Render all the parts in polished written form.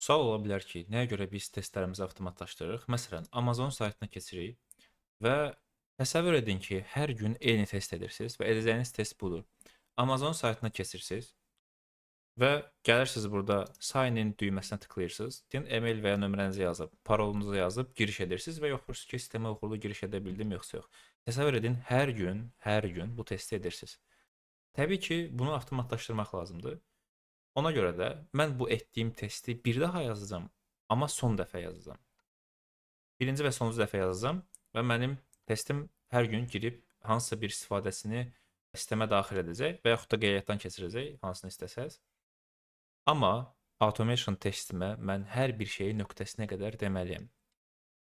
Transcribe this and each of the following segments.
Sual ola bilər ki, nəyə görə biz testlərimizi avtomatlaşdırırıq? Məsələn, Amazon saytına keçirik və təsəvvür edin ki, hər gün eyni test edirsiniz və edəcəyiniz test budur. Amazon saytına keçirsiniz və gəlirsiniz burada sign in düyməsinə tıklayırsınız. Din e-mail və ya nömrənizi yazıb, parolunuzu yazıb giriş edirsiniz və yoxlayırsınız ki, sistemə uğurlu giriş edə bildim yoxsa yox. Təsəvvür edin, hər gün bu testi edirsiniz. Təbii ki, bunu avtomatlaşdırmaq lazımdır. Ona görə də mən bu etdiyim testi bir daha yazacağam, amma son dəfə yazacağam. Birinci və sonuncu dəfə yazacağam və mənim testim hər gün girib hansısa bir istifadəçini sistemə daxil edəcək və yaxud da qeydiyyatdan keçirəcək, hansını istəsəz. Amma automation testimə mən hər bir şeyi nöqtəsinə qədər deməliyəm.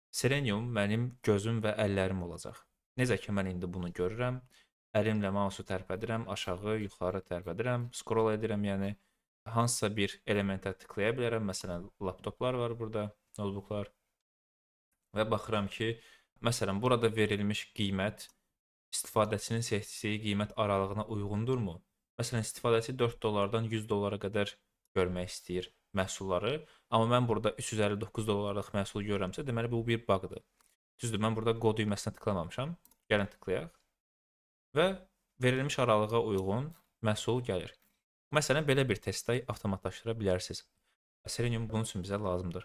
Selenium mənim gözüm və əllərim olacaq. Necə ki, mən indi bunu görürəm, əlimlə mausu tərpədirəm, aşağı, yuxarı tərpədirəm, scroll edirəm, yəni hansısa bir elementə tıklaya bilərəm. Məsələn, laptoplar var burada, notebooklar. Və baxıram ki, məsələn, burada verilmiş qiymət istifadəçinin seçdiyi qiymət aralığına uyğundurmu? Məsələn, istifadəçi 4 dollardan 100 dollara qədər görmək istəyir məhsulları, amma mən burada 359 dollarlıq məhsul görürəmsə, deməli bu bir baqdır. Düzdür, mən burada qod düyməsinə tıklamamışam. Gəlin tıklayaq və verilmiş aralığa uyğun məhsul gəlir. Məsələn, belə bir testi avtomatlaşdıra bilərsiniz. Selenium bunun üçün bizə lazımdır.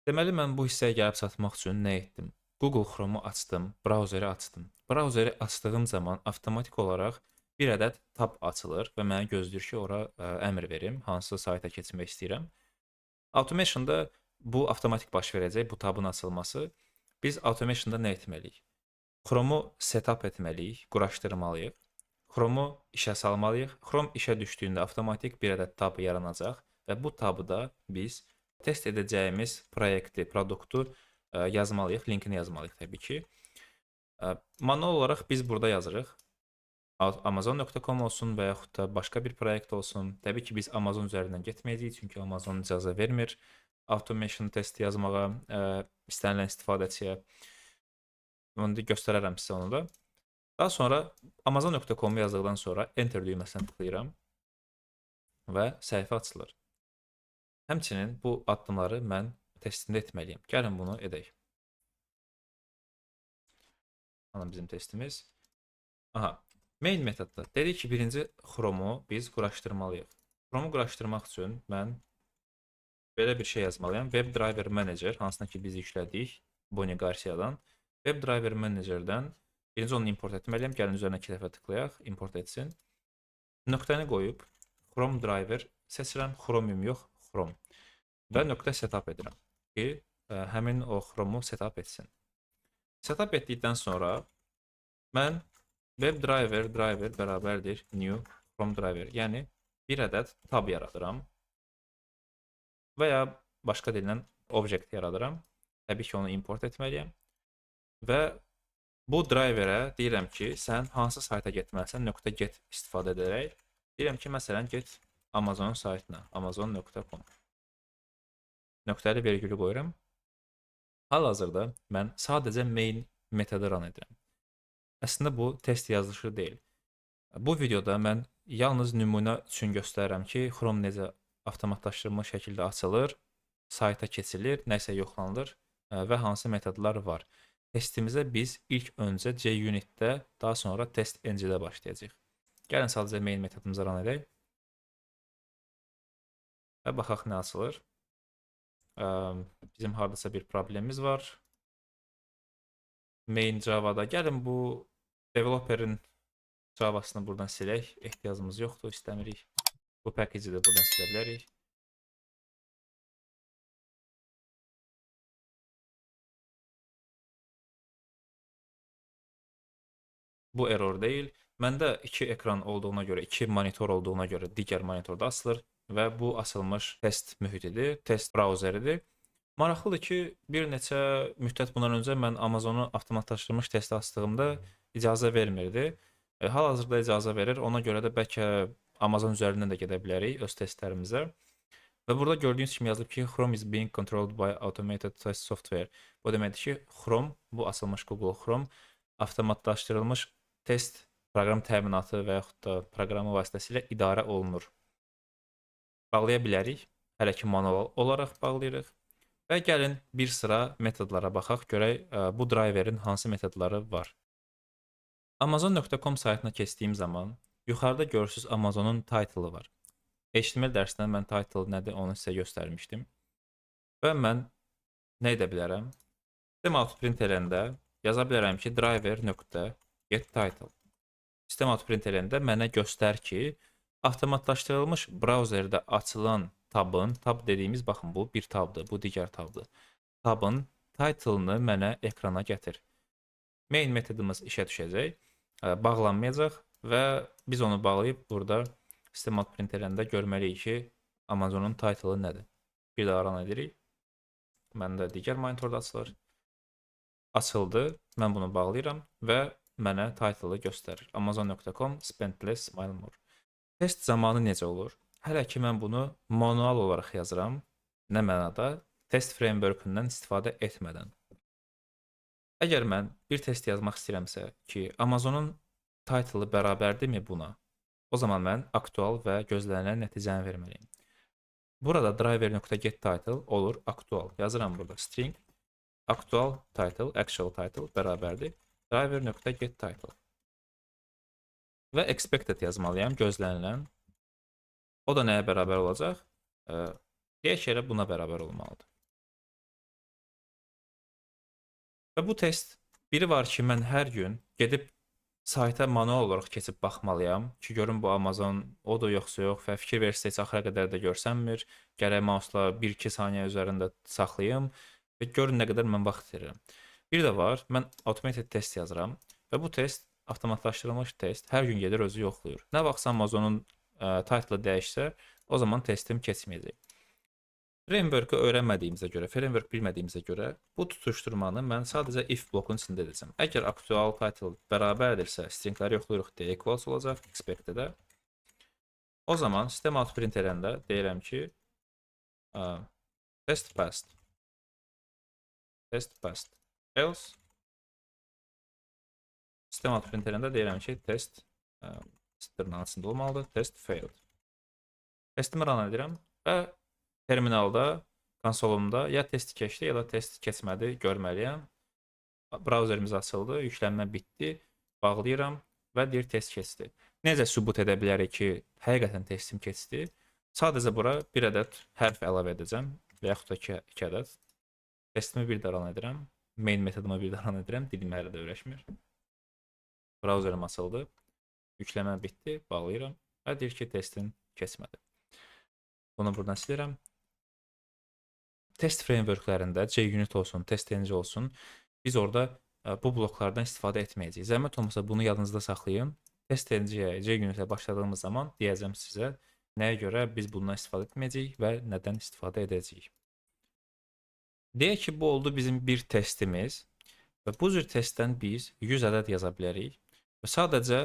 Deməli, mən bu hissəyə gəlib çatmaq üçün nə etdim? Google Chrome-u açdım, brauzeri açdım. Brauzeri açdığım zaman avtomatik olaraq bir ədəd tab açılır və mənə gözləyir ki, ora əmr verim, hansı sayta keçmək istəyirəm. Automation-da bu avtomatik baş verəcək, bu tabın açılması. Biz automation-da nə etməliyik? Chrome-u setup etməliyik, quraşdırmalıyıq. Chrome-u işə salmalıyıq. Chrome işə düşdüyündə avtomatik bir ədəd tab yaranacaq və bu tabı da biz test edəcəyimiz proyekti, produktu yazmalıyıq, linkini yazmalıyıq təbii ki. Manual olaraq biz burada yazırıq. Amazon.com olsun və yaxud da başqa bir proyekt olsun. Təbii ki, biz Amazon üzərindən getməyəcəyik, çünki Amazon icazə vermir automation testi yazmağa istənilən istifadəçiyə. Onu göstərərəm sizə onu da. Daha sonra Amazon.com yazdıqdan sonra Enter düyməsinə tıklayıram və səhifə açılır. Həmçinin bu addımları mən testində etməliyəm. Gəlin bunu edək. Anam bizim testimiz. Aha. Main metodda dedik ki, birinci Chrome-u biz quraşdırmalıyıq. Chrome-u quraşdırmaq üçün mən belə bir şey yazmalıyam. WebDriver Manager, hansına ki biz yüklədik Bonnie Garcia'dan. WebDriver Manager-dən birinci onu import etməliyəm. Gəlin üzərinə 2 dəfə tıklayaq, import etsin. Nöqtəni qoyub Chrome Driver seçirəm. Chromium yox, Chrome. Və nöqtə setup edirəm ki, həmin o Chrome-u setup etsin. Setup etdikdən sonra mən WebDriver bərabərdir new Chrome Driver. Yəni bir ədəd tab yaradıram və ya başqa dillə object yaradıram. Təbii ki, onu import etməliyəm. Və bu driverə deyirəm ki, sən hansı sayta getməlisən, .get istifadə edərək. Deyirəm ki, məsələn, get Amazon saytına, amazon.com. Nöqtəli vergülü qoyuram. Hal-hazırda mən sadəcə main metodu run edirəm. Əslində bu test yazılışı deyil. Bu videoda mən yalnız nümunə üçün göstərirəm ki, Chrome necə avtomatlaşdırılmış şəkildə açılır, sayta keçilir, nəsə yoxlanılır və hansı metodlar var. Testimizə biz ilk öncə JUnit-də, daha sonra TestNG-də başlayacağıq. Gəlin sadəcə main metodumuza run edək. Və baxaq nə açılır. Bizim haradasa bir problemimiz var. Main Java-da. Gəlin bu developerin Javasını buradan silək. Ehtiyacımız yoxdur, istəmirik. Bu package'i də buradan silə bilərik. Bu error deyil. Məndə 2 ekran olduğuna görə, 2 monitor olduğuna görə digər monitorda açılır və bu açılmış test mühitidir, test brauzeridir. Maraqlıdır ki, bir neçə müddət bundan öncə mən Amazonu avtomatlaşdırılmış testi açdığımda icazə vermirdi. Hal-hazırda icazə verir. Ona görə də bəlkə Amazon üzərindən də gedə bilərik öz testlərimizə. Və burada gördüyünüz kimi yazılıb ki, Chrome is being controlled by automated test software. Bu deməkdir ki, Chrome, bu açılmış Google Chrome avtomatlaşdırılmış test proqram təminatı və yaxud da proqramı vasitəsilə idarə olunur. Bağlaya bilərik. hələ ki manual olaraq bağlayırıq. Və gəlin bir sıra metodlara baxaq, görək bu driverin hansı metodları var. Amazon.com saytına keçdiyim zaman yuxarıda görürsüz Amazonun title'ı var. HTML dərsində mən title nədir onu sizə göstərmişdim. Və mən nə edə bilərəm? Sistem out printerində yaza bilərəm ki, driver.getTitle. Sistem out printerində mənə göstər ki, avtomatlaşdırılmış brauzerdə açılan tabın, tab dediyimiz, baxın bu bir tabdır, bu digər tabdır. Tabın title'ını mənə ekrana gətir. Main metodumuz işə düşəcək, bağlanmayacaq və biz onu bağlayıb burada sistem out printerində görməliyik ki, Amazonun title'ı nədir. Bir daha run edirik. Məndə digər monitorda açılır. Açıldı, mən bunu bağlayıram və mənə title'ı göstərir. Amazon.com spend less, smile more. Test zamanı necə olur? Hələ ki mən bunu manual olaraq yazıram. Nə mənada? Test framework-ündən istifadə etmədən. Əgər mən bir test yazmaq istəyirəmsə ki, Amazonun title'ı bərabərdirmi buna? O zaman mən aktual və gözlənilən nəticəni verməliyim. Burada driver.getTitle olur aktual. Yazıram burada string aktual title, actual title bərabərdir driver.getTitle. Və expected yazmalıyam, gözlənilən. O da nəyə bərabər olacaq? Deyək ki, buna bərabər olmalıdır. Və bu test, biri var ki, mən hər gün gedib sayta manual olaraq keçib baxmalıyam ki, görüm bu Amazon odur yoxsa yox və fikir verirsə heç axıra qədər də görsənmir. Gərək mouse-la 1-2 saniyə üzərində saxlayım və görün nə qədər mən vaxt itirirəm. Bir də var, mən automated test yazıram və bu test, avtomatlaşdırılmış test hər gün gedir özü yoxlayır. Nə vaxt Amazonun title'ı dəyişsə, o zaman testim keçməyəcək. Framework-ı öyrənmədiyimizə görə, framework bilmədiyimizə görə bu tutuşturmanı mən sadəcə if blokun içində edəcəm. Əgər aktual title bərabərdirsə, stringləri yoxlayırıq deyə equals olacaq expected-də. O zaman sistem out printerində deyirəm ki, test passed. Test passed. Else sistem out printerində deyirəm ki, test dırnağın içində olmalıdır. Test failed. Testimi run edirəm və terminalda, konsolumda ya test keçdi, ya da test keçmədi görməliyəm. Brauzerimiz açıldı, yüklənmə bitdi, bağlayıram və deyir test keçdi. Necə sübut edə bilərik ki, həqiqətən testim keçdi? Sadəcə bura bir ədəd hərf əlavə edəcəm və yaxud da 2 ədəd. Testimi bir də run edirəm, main metodumu bir də run edirəm, dilim hələ də öyrəşmir. Brauzerim açıldı, yükləmə bitdi, bağlayıram və deyir ki, testin keçmədi. Bunu buradan silirəm. Test frameworklərində JUnit olsun, TestNG olsun, biz orada bu bloklardan istifadə etməyəcəyik. Zəhmət olmasa bunu yadınızda saxlayın. TestNG-yə, JUnit-ə başladığımız zaman deyəcəm sizə nəyə görə biz bundan istifadə etməyəcəyik və nədən istifadə edəcəyik. Deyək ki, bu oldu bizim bir testimiz və bu cür testdən biz 100 ədəd yaza bilərik və sadəcə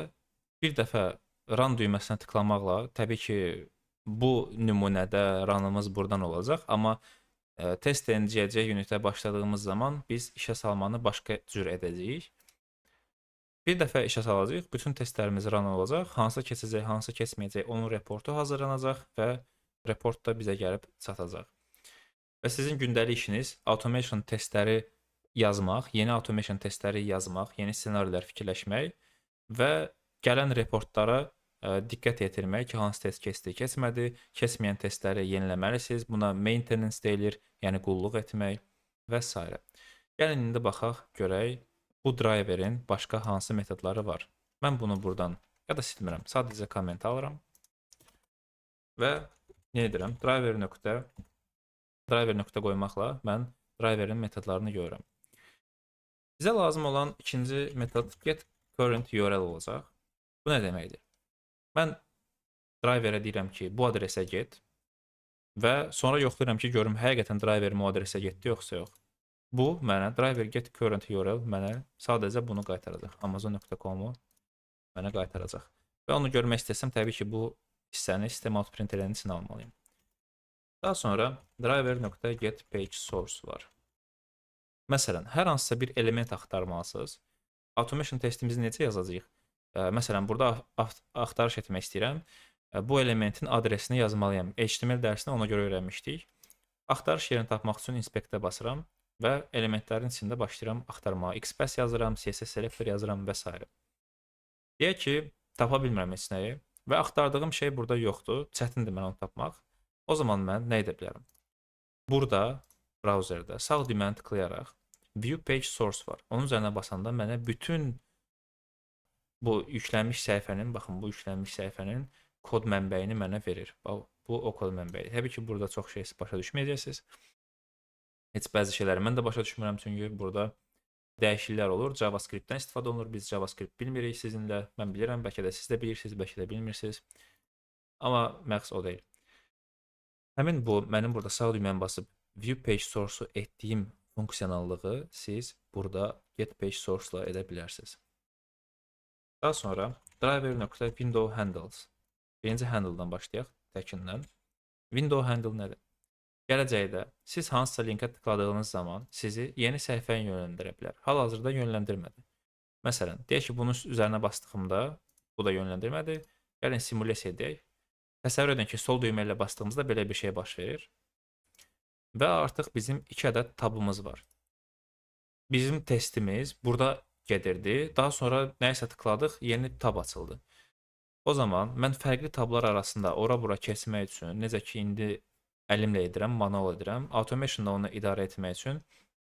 bir dəfə run düyməsinə tıklamaqla, təbii ki, bu nümunədə runımız buradan olacaq, amma TestNG-yə, JUnit-ə başladığımız zaman biz işə salmanı başqa cür edəcəyik. Bir dəfə işə salacağıq, bütün testlərimiz run olacaq, hansı keçəcək, hansı keçməyəcək, onun reportu hazırlanacaq və report da bizə gəlib çatacaq. Və sizin gündəlik işiniz automation testləri yazmaq, yeni automation testləri yazmaq, yeni ssenarilər fikirləşmək və gələn reportlara diqqət yetirmək ki, hansı test keçdi, keçmədi, keçməyən testləri yeniləməlisiniz. Buna maintenance deyilir, yəni qulluq etmək və s. Gəlin indi baxaq, görək bu driverin başqa hansı metodları var. Mən bunu buradan ya da silmirəm, sadəcə komment alıram və nə edirəm? Driver nöqtə qoymaqla mən driverin metodlarını görürəm. Bizə lazım olan ikinci metod get current URL olacaq. Bu nə deməkdir? Mən driverə deyirəm ki, bu adresə get və sonra yoxlayıram ki, görüm həqiqətən driverim o adresə getdi yoxsa yox. Bu mənə driver get current URL mənə sadəcə bunu qaytaracaq. Amazon.com-u mənə qaytaracaq. Və onu görmək istəsəm, təbii ki, bu hissəni sistem out printerinin içine almalıyım. Daha sonra driver.get page source var. Məsələn, hər hansısa bir element axtarmalısınız. Automation testimizi necə yazacağıq? Məsələn, burada axtarış etmək istəyirəm. bu elementin adresini yazmalıyam. HTML dərsini ona görə öyrənmişdik. Axtarış yerini tapmaq üçün inspektə basıram və elementlərin içində başlayıram axtarmağa. XPath yazıram, CSS Selector yazıram və s. Deyək ki, tapa bilmirəm heç nəyi və axtardığım şey burada yoxdur. Çətindir mən onu tapmaq. O zaman mən nə edə bilərəm? Burada brauzerdə sağ düyməni tıklayaraq View Page Source var. Onun üzərinə basanda mənə bütün bu yüklənmiş səhifənin, baxın bu yüklənmiş səhifənin kod mənbəyini mənə verir. Bu o kod mənbəyidir. Təbii ki, burada çox şey başa düşməyəcəksiniz. Heç bəzi şeyləri mən də başa düşmürəm, çünki burada dəyişikliklər olur. JavaScript-dən istifadə olunur. Biz JavaScript bilmirik sizinlə. Mən bilirəm, bəlkə də siz də bilirsiniz, bəlkə də bilmirsiniz. Amma məqsəd o deyil. Həmin bu mənim burada sağ düyməni basıb View Page Source-u etdiyim funksiyonallığı siz burada Get Page Source-la edə bilərsiniz. Daha sonra driver.window handles. Birinci handle-dan başlayaq, təkindən. Window handle nədir? Gələcəkdə siz hansısa linkə tıkladığınız zaman sizi yeni səhifəyə yönləndirə bilər. Hal-hazırda yönləndirmədi. Məsələn, deyək ki, bunun üzərinə bastığımda bu da yönləndirmədi. Gəlin simulyasiya edək. Təsəvvür edin ki, sol düymə ilə bastığımızda belə bir şey baş verir. Və artıq bizim 2 ədəd tabımız var. Bizim testimiz burada gedirdi. Daha sonra nəyəsə tıkladıq, yeni tab açıldı. O zaman mən fərqli tablar arasında ora-bura keçmək üçün, necə ki, indi əlimlə edirəm, manual edirəm, automation-da onu idarə etmək üçün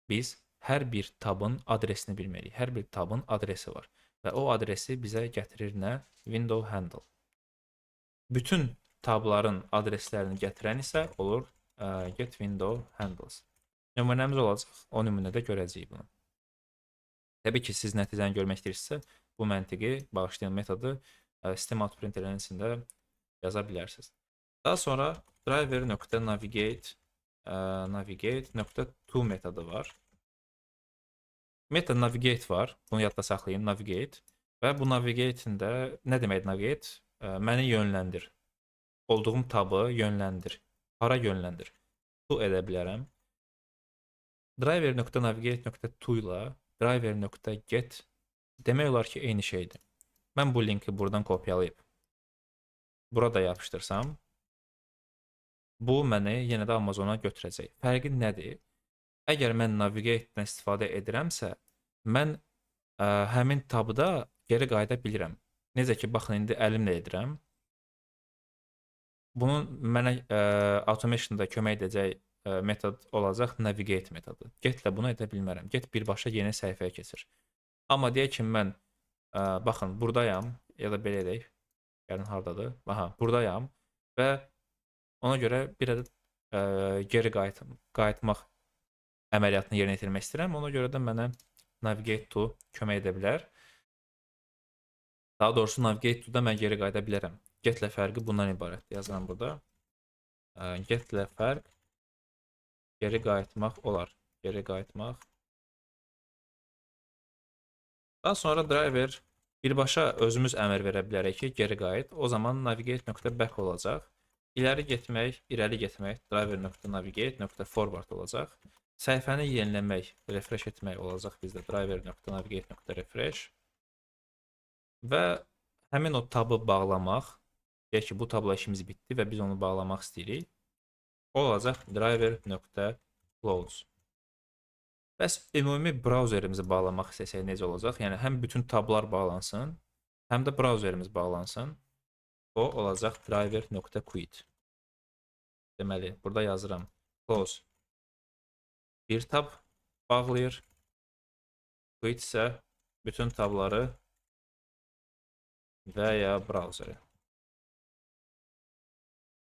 biz hər bir tabın adresini bilməliyik. Hər bir tabın adresi var. Və o adresi bizə gətirir nə? Window handle. Bütün tabların adreslərini gətirən isə olur Get Window Handles. Nümunəmiz olacaq. O nümunədə görəcəyik bunu. Təbii ki, siz nəticəni görmək istəyirsinizsə, bu məntiqi bağışlayan metodu sistem outprinterlərin içində yaza bilərsiniz. Daha sonra driver.navigate.to metodu var. Metod navigate var. Bunu yadda saxlayın, navigate. Və bu navigate-in də nə demək navigate? Məni yönləndir. Olduğum tabı yönləndir. Hara yönləndir? To edə bilərəm. Driver.navigate.to ilə driver.get demək olar ki, eyni şeydir. Mən bu linki buradan kopyalayıb burada yapışdırsam, bu məni yenə də Amazona götürəcək. Fərqi nədir? Əgər mən navigate-dən istifadə edirəmsə, mən həmin tabda geri qayıda bilirəm. Necə ki, baxın, indi əlimlə edirəm. Bunun mənə automation-da kömək edəcək metod olacaq navigate metodu. Get-lə bunu edə bilmərəm. Get birbaşa yeni səhifəyə keçir. Amma deyək ki, mən baxın, buradayam, ya da belə edək. Gəlin, hardadır? Aha, buradayam və ona görə bir ədəd geri qayıtmaq əməliyyatını yerinə yetirmək istəyirəm. Ona görə də mənə navigate to kömək edə bilər. Daha doğrusu navigate to-da mən geri qayıda bilərəm. Get-lə fərqi bundan ibarət. Yazıram burada. Get-lə fərq geri qayıtmaq olar. Geri qayıtmaq. Daha sonra driver birbaşa özümüz əmr verə bilərik ki, geri qayıt. O zaman navigate.back olacaq. İləri getmək, irəli getmək driver.navigate.forward olacaq. Səhifəni yeniləmək, refresh etmək olacaq bizdə driver.navigate.refresh. Və həmin o tabı bağlamaq, deyək ki, bu tabla işimiz bitdi və biz onu bağlamaq istəyirik. O olacaq driver.close. Bəs ümumi brauzerimizi bağlamaq istəsək necə olacaq? Yəni, həm bütün tablar bağlansın, həm də brauzerimiz bağlansın. O olacaq driver.quit. Deməli, burada yazıram close. Bir tab bağlayır. Quit isə bütün tabları və ya brauzeri.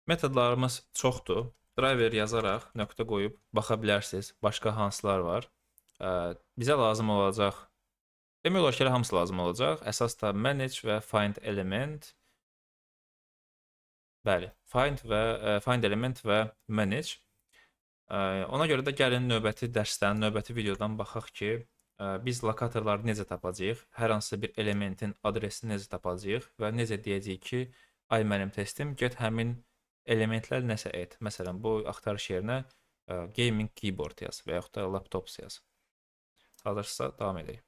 Metodlarımız çoxdur. Driver yazaraq, nöqtə qoyub baxa bilərsiniz. Başqa hansılar var. Bizə lazım olacaq. Demək olar ki, hamısı lazım olacaq. Əsas da manage və find element. Bəli, find element və manage. Ona görə də gəlin növbəti dərsdən, növbəti videodan baxaq ki, biz lokatorları necə tapacağıq, hər hansı bir elementin adresini necə tapacağıq və necə deyəcəyik ki, ay mənim testim, get həmin elementlər nəsə et. Məsələn, bu axtarış yerinə gaming keyboard yaz və yaxud da laptop yaz. Hazırsa, davam edək.